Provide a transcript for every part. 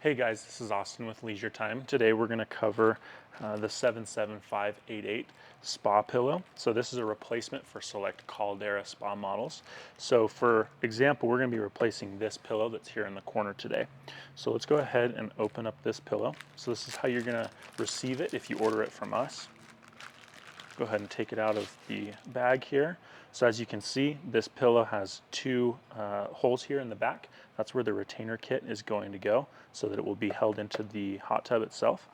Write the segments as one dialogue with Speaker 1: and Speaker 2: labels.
Speaker 1: Hey guys, this is Austin with Leisure Time. Today we're going to cover the 77588 Spa pillow. So this is a replacement for select Caldera Spa models. So for example, we're going to be replacing this pillow that's here in the corner today. So let's go ahead and open up this pillow. So this is how you're going to receive it if you order it from us. Go ahead and take it out of the bag here. So as you can see, this pillow has two holes here in the back. That's where the retainer kit is going to go so that it will be held into the hot tub itself.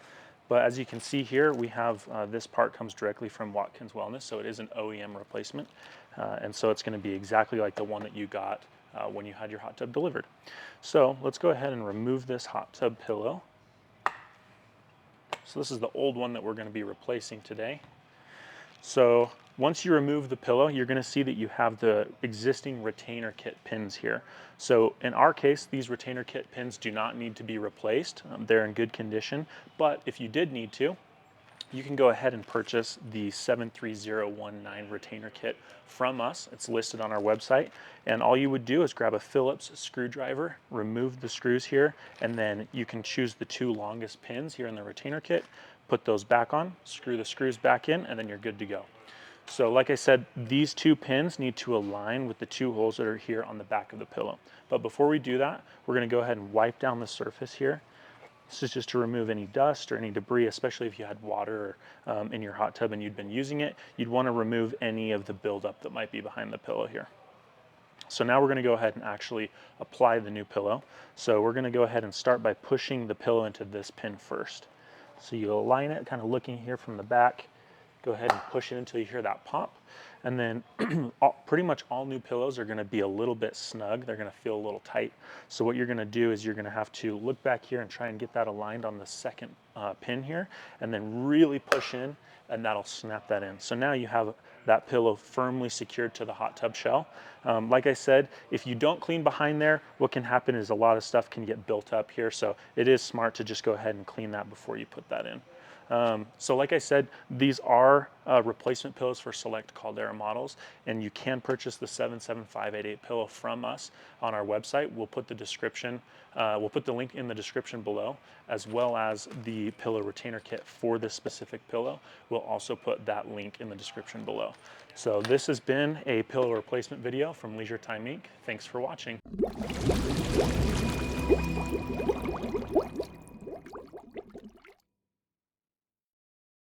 Speaker 1: But as you can see here, we have this part comes directly from Watkins Wellness, so it is an OEM replacement. And so it's going to be exactly like the one that you got when you had your hot tub delivered. So let's go ahead and remove this hot tub pillow. So this is the old one that we're going to be replacing today. So once you remove the pillow, you're going to see that you have the existing retainer kit pins here. So in our case, these retainer kit pins do not need to be replaced. They're in good condition, but if you did need to, you can go ahead and purchase the 73019 retainer kit from us. It's listed on our website, and all you would do is grab a Phillips screwdriver, remove the screws here, and then you can choose the two longest pins here in the retainer kit, put those back on, screw the screws back in, and then you're good to go. So like I said, these two pins need to align with the two holes that are here on the back of the pillow. But before we do that, we're going to go ahead and wipe down the surface here. This is just to remove any dust or any debris, especially if you had water in your hot tub and you'd been using it. You'd want to remove any of the buildup that might be behind the pillow here. So now we're going to go ahead and actually apply the new pillow. So we're going to go ahead and start by pushing the pillow into this pin first. So you align it, kind of looking here from the back. Go ahead and push it until you hear that pop. And then pretty much all new pillows are going to be a little bit snug. They're going to feel a little tight. So what you're going to do is you're going to have to look back here and try and get that aligned on the second pin here, and then really push in, and that'll snap that in. So now you have that pillow firmly secured to the hot tub shell. Like I said, if you don't clean behind there, what can happen is a lot of stuff can get built up here. So it is smart to just go ahead and clean that before you put that in. So like I said, these are replacement pillows for select Caldera models, and you can purchase the 77588 pillow from us on our website. We'll put the link in the description below, as well as the pillow retainer kit for this specific pillow. We'll also put that link in the description below. So this has been a pillow replacement video from Leisure Time Inc. Thanks for watching.